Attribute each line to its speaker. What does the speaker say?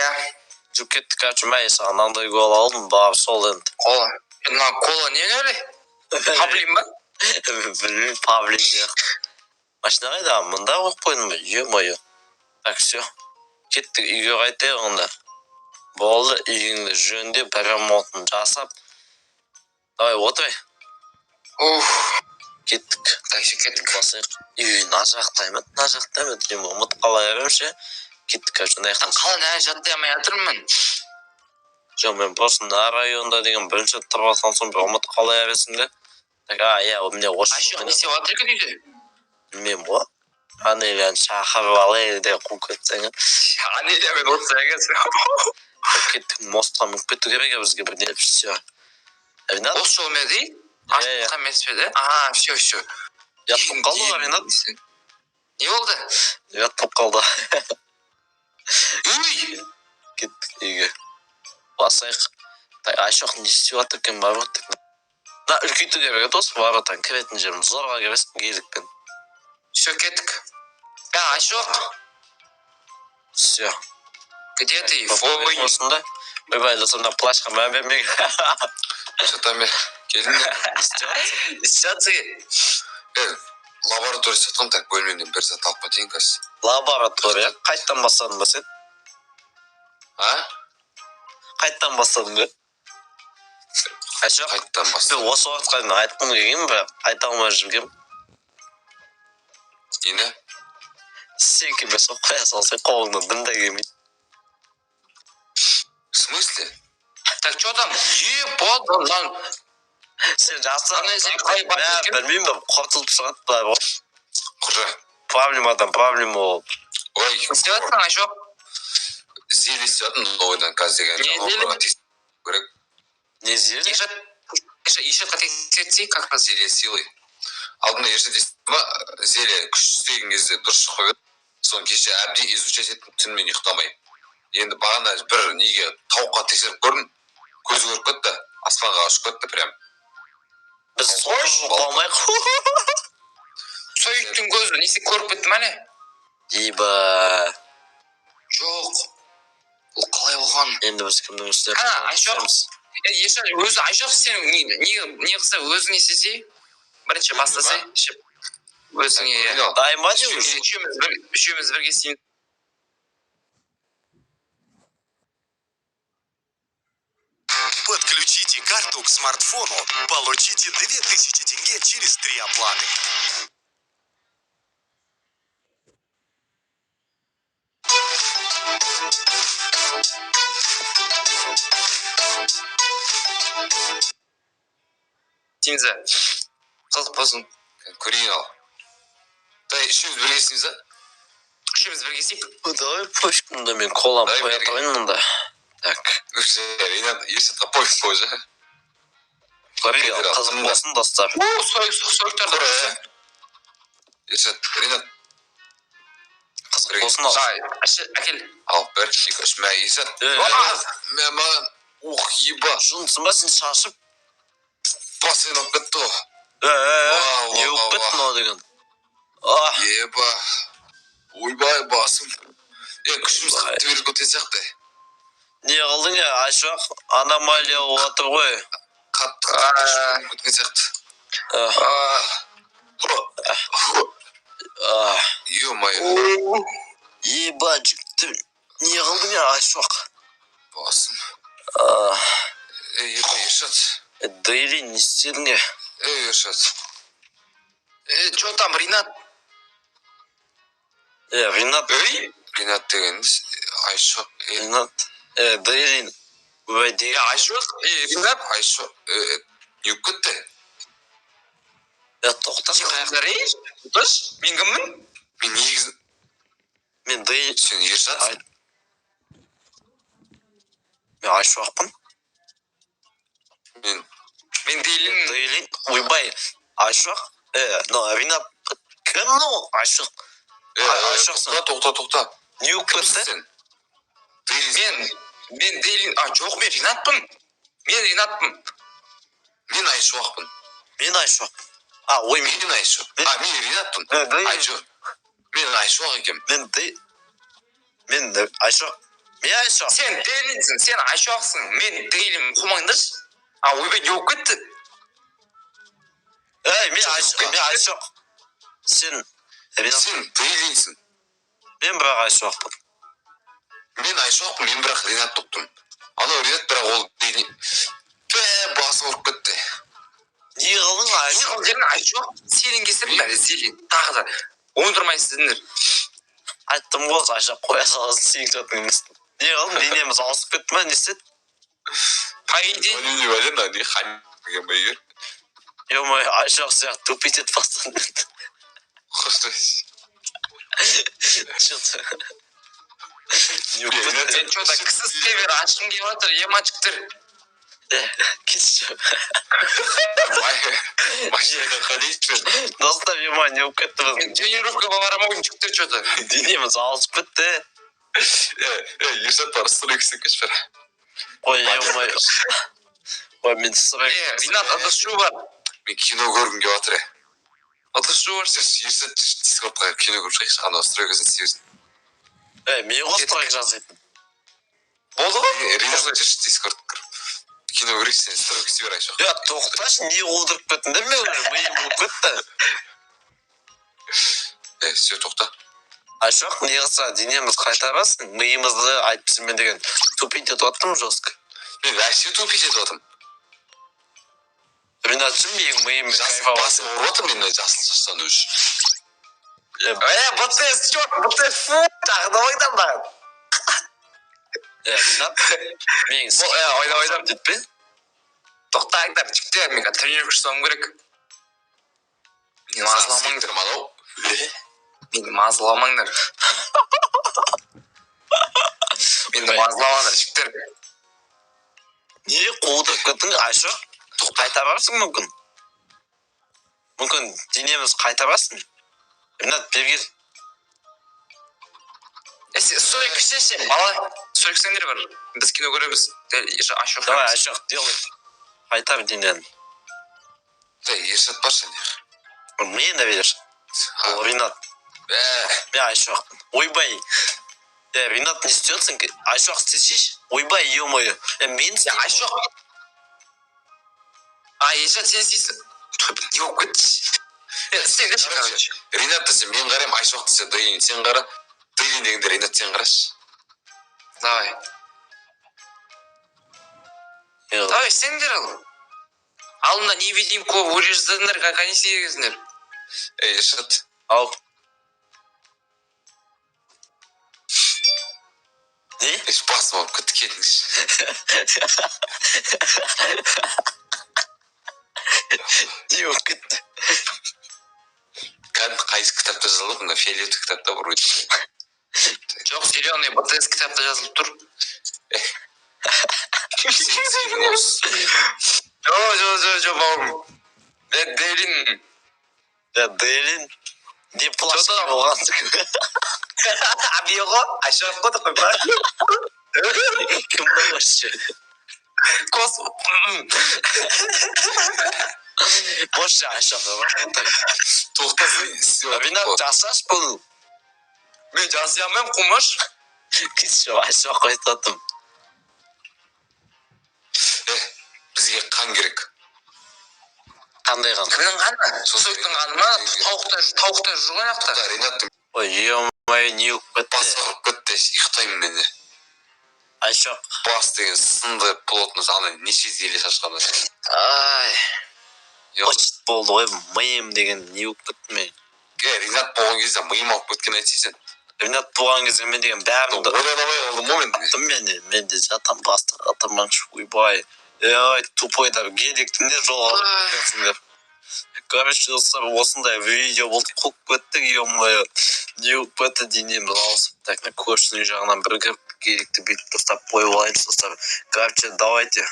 Speaker 1: Иә.
Speaker 2: Жүк кеттік, короче, мә, саған мынандай кола алдым, барып сол енді.
Speaker 1: Кола. Мына кола не өлі? Павлин ба?
Speaker 2: Білмеймін, Павлин сияқты. Машина қайда? Мында қойып қойдым ба? Е-мое. Так, все. Кеттік, үйге қайтайық онда. Болды, үйіңді жөндеп, ремонтын жасап. Давай, отырай. Кеттік.
Speaker 1: Такси кеттік.
Speaker 2: Басайық. Үй, нажақтаймын. Деймін, ұмыт қала беремше. Кеттік, короче, аяқтан.
Speaker 1: Қалан әлі жаттай алмай жатырмын.
Speaker 2: Жоқ, мен просто на районда деген бірінші тұрып атқан соң бір ұмыт қала бересің де. Так, иә, міне осы.
Speaker 1: Айшық, не істеп жатыр екен үйде?
Speaker 2: Білмеймін ғой. Анелияны шақырып алайын деп қуып кетсең.
Speaker 1: Анелиямен отырса екенсің.
Speaker 2: Кеттік, мостқа мүк кету керек бізге бір не все.
Speaker 1: Осы жол ме дей? Артқа емес пе де? Все.
Speaker 2: Яттып қалды ғой, Ренат.
Speaker 1: Не болды?
Speaker 2: Яттып қалды.
Speaker 1: Үй!
Speaker 2: Кеттік үйге. Басайық. Айшоқ не істеп жатыр екен бар өттік. Да, үлкейту керек осы варотан кіретін жерім зорға кіресің келікпен.
Speaker 1: Все, кеттік. Айшоқ.
Speaker 2: Все.
Speaker 1: Где ты?
Speaker 2: Осында. Ойбайлы сонда плашқа мән бермек.
Speaker 1: Жатам бер. Келдің бе? Істеятсың. Лаборатория сатқан так бөлмемден бір зат алып кетейін қазір.
Speaker 2: Лаборатория? Қайттан бастадың ба сен? Қайттан бастадың ба?
Speaker 1: Қайттан бастадың.
Speaker 2: Осы уақытқа дейін айтқым келген бе? Айта алмай жүргем.
Speaker 1: Нені?
Speaker 2: Сен келмесін қоя салсай қолыңнан дым да келмейді.
Speaker 1: В смысле? Так, что там? Ебать,
Speaker 2: Сен жасырған білмеймін бе, құртылып шығады былай ғой.
Speaker 1: Құржа.
Speaker 2: Проблема ол.
Speaker 1: Ой, істеп жатсың, Айшоқ? Зеле істеп жатырмын, ойдан қазір деген.
Speaker 2: Не зеле? Не зеле?
Speaker 1: Ешетқа тексертсей, как раз зеле силы. Алдында ешет естіп ма, зеле күш істеген кезде дұрыс шығып еді. Соны кеше әбден изучать еттім, түнімен ұйықтамай. Енді бағана бір неге тауыққа тексеріп көрдім, көзі көріп кетті, аспанға ұшып кетті прям.
Speaker 2: Біз болмайық.
Speaker 1: Сойыттың көзі несі көріп кетті мәне?
Speaker 2: Иба.
Speaker 1: Жоқ. Ол қалай болған?
Speaker 2: Енді біз кімдің үстер?
Speaker 1: Айшоқ. Өзі Айшоқ сен не қылса өзің не істесей? Бірінші бастасай. Өзіңе.
Speaker 2: Дайын ба не өзі?
Speaker 1: Үшеуміз бірге істейміз.
Speaker 3: Подключите карту к смартфону. Получите 2000 тенге через 3 оплаты.
Speaker 1: Симза. Қызық болсын. Көрейін ал. Үшеуміз бірге істейміз, а? Үшеуміз бірге істейік.
Speaker 2: Давай почкамда мен колам қоя тұрайын мұнда. Так.
Speaker 1: Ренат, ешетқа пофиг қойжа.
Speaker 2: Қызым болсын достар.
Speaker 1: Сойықтар да. Ешет, Ренат.
Speaker 2: Қызық болсын ал.
Speaker 1: Әкел. Ал, бір, екі, үш, мә, ешет. Маған, еба.
Speaker 2: Жынсың ба сен шашып?
Speaker 1: Басын алып кетті ғой.
Speaker 2: Не өп кеттің о деген?
Speaker 1: Еба. Ойбай, басым. Күшіміз қатты беріп көтен сияқты.
Speaker 2: Не қылдың я, Айшоқ? Аномалия отыр ғой.
Speaker 1: Қатты күшіміз көтен сияқты. Ё-майо.
Speaker 2: Еба, жүкті. Не қылдың я, Айшоқ?
Speaker 1: Басым. Еба, ешет.
Speaker 2: Дейли, не істедің я?
Speaker 1: Ешет. Чё там, Ренат?
Speaker 2: Ренат.
Speaker 1: Ренат деген Айшоқ.
Speaker 2: Ренат. Дейли. Уәде.
Speaker 1: Айшоқ. Ренат. Айшоқ. Не өп кетті?
Speaker 2: Тоқташ қаяқ.
Speaker 1: Тоқташ? Мен кіммін? Мен негіз.
Speaker 2: Мен Дейли.
Speaker 1: Сен ешетсің?
Speaker 2: Мен Айшоқпын.
Speaker 1: Мен Дейлин.
Speaker 2: Дейлин. Ойбай. Айшоқ. Ренат. Кім ну? Айшоқ. Айшоқсың.
Speaker 1: Тоқта.
Speaker 2: Не өп кетті?
Speaker 1: Мен Дейлин. Жоқ, мен Ренатпын. Мен Айшоқпын.
Speaker 2: Мен Айшоқ. Ой,
Speaker 1: мен Айшоқ. Мен Ренатпын. Айшоқ. Мен Айшоқ екем.
Speaker 2: Мен Айшоқ. Мен Айшоқ.
Speaker 4: Сен Дейлинсің, сен Айшоқсың, мен Дейлин қумаңдаршы. Ойбай не болып кетті?
Speaker 2: Мен Айшоқ. Сен
Speaker 1: Дейлинсің.
Speaker 2: Мен бірақ Айшоқпын.
Speaker 1: Мен Айшоқпын, мен бірақ Ринат болып тұрмын. Анау Ринат бірақ ол Дейлин. Басым ұрып кетті.
Speaker 2: Не қылдың Айшоқ?
Speaker 4: Айшоқ, сенің кесірің бәрі Зелин. Тағы да оңдырмайсыңдар.
Speaker 2: Айттым ғой, Айшоқ қоя саласың сен жатың емес. Не қылдың, денеміз ауысып кетті ма, не істеді?
Speaker 4: По идее,
Speaker 1: Не хан деген бәйгер.
Speaker 2: Ё-моё, Айшоқ сияқты тупить етіп бастадың.
Speaker 1: Қоштайсың.
Speaker 2: Что-то.
Speaker 4: мен что-то кісі север ашқым келіп жатыр, емачықтар.
Speaker 2: Кетші.
Speaker 1: Машинада қадейсің.
Speaker 2: Достар, ё-моё, не болып кетті біз.
Speaker 4: Мен тренировкаға барамауын жүктер что-то.
Speaker 2: Денеміз ауысып кетті.
Speaker 1: Ерсат бар, сұрекісі кеш бір.
Speaker 2: Ой, ё-моё. Ой, мен сұрек.
Speaker 4: Ринат, ыдыс-шу бар.
Speaker 1: Мен кино көргім келіп жатыр.
Speaker 4: Ыдыс-шу бар.
Speaker 1: Ерсат дискордқа кино көріп шығайықшы, анау стройкасын сүйесін.
Speaker 2: Мен ғой сұрек жазайтын.
Speaker 4: Болды ғой?
Speaker 1: Ринат жүрші дискордқа кіріп. Кино көрейік сен, стройка сүйер Айшоқ.
Speaker 2: Тоқташы, не қылдырып кеттің де мен миым болып кетті.
Speaker 1: Все, тоқта.
Speaker 2: Айшоқ, не қылса, денеміз қайтарасың, миымызды айтпысың мен деген тупить етіп аттым жестко.
Speaker 1: Мен вообще тупить етіп атым.
Speaker 2: Ринатшым, менің миым
Speaker 1: Басым ұрып атым мен жасыл шаштан өш.
Speaker 4: БТС, черт, БТС, фу, тағы да ойдан баған.
Speaker 2: Ринат, менің
Speaker 4: ойнап
Speaker 2: детпе?
Speaker 4: Тоқтаңдар, жігіттер, мен тренировка жасауым керек. Мені мазаламаңдар. Мені мазаламаңдар. Мені мазаламаңдар, жігіттер.
Speaker 2: Не қуылдырып кеттің, Айшоқ? Қайтарасың мүмкін? Мүмкін денеміз қайтарасың? Ринат, бергел.
Speaker 4: Сойк сен, бала. Сойк сендер бар. Біз кино көреміз. Айшоқ.
Speaker 2: Давай, Айшоқ, делай. Қайтар денен.
Speaker 1: Ерсат бар сен.
Speaker 2: Мен де берер. Ол Ринат. Мен Айшоқ. Ойбай. Ринат не істейсің? Айшоқ істесейші? Ойбай, ё-моё. Мен істеймін.
Speaker 4: Айшоқ. Ерсат сен істейсің. Не болып кетті? Сен қашы, короче.
Speaker 1: Ринат десе мен қарайым, Айшоқ десе Дейлин сен қара. Дейлин дегенде Ринат сен қарашы.
Speaker 4: Давай. Давай, сендер ал. Алдында невидимку выреждіңдер, как они сегіздіңдер.
Speaker 1: Ершат.
Speaker 2: Ау. Не?
Speaker 1: Басым алып кетті кетіңізші.
Speaker 2: Не болып кетті?
Speaker 1: Кәдімгі қайсы кітапта жазылып, мына фиолетовый кітапта бір өте.
Speaker 4: Жоқ, зеленый БТС кітапта жазылып тұр. Жо, бауырым. Дейлин.
Speaker 2: Дейлин? Не плашки болғансың?
Speaker 4: Абиғо, Айшоқ қоды қой бар.
Speaker 2: Кім болғаншы?
Speaker 4: Кос.
Speaker 2: Бошы Айшоқ.
Speaker 1: Тоқтасын.
Speaker 2: Ринат, жасаш бұл.
Speaker 4: Мен жасыямын, құмыш.
Speaker 2: Кетші Айшоқ қойтатым.
Speaker 1: Бізге қан керек.
Speaker 2: Қандай қан?
Speaker 4: Кімнің қаны? Сойктың қаны ма? Тауықта жүрген ақта.
Speaker 1: Ринаттың
Speaker 2: Ой, ё-моё, не болып кетті.
Speaker 1: басы ұрып кетті, ұйықтаймын мен де.
Speaker 2: Айшоқ.
Speaker 1: Бас деген сынды плотность, ана неше зеле шашқаны.
Speaker 4: Ай.
Speaker 2: Почт болды ғой, миым деген не болып кетті мен.
Speaker 1: Ринат болған кезде миым алып кеткен айтсайсың.
Speaker 2: Ринат болған кезде мен деген бәрімді
Speaker 1: Ойламай олдым ғой мен.
Speaker 2: аттым мен де жатам бастық атамаңшы, ойбай. Ой, тупойдар, геликті не жол алып кеткенсіңдер. Короче, осындай видео болды, қуып кеттік, ё-моё. Не болып кетті денеміз ауысып. Так, на көшінің жағынан бірігіп геликті бүйтіп тастап қойып алайыншы достар. Короче, давайте.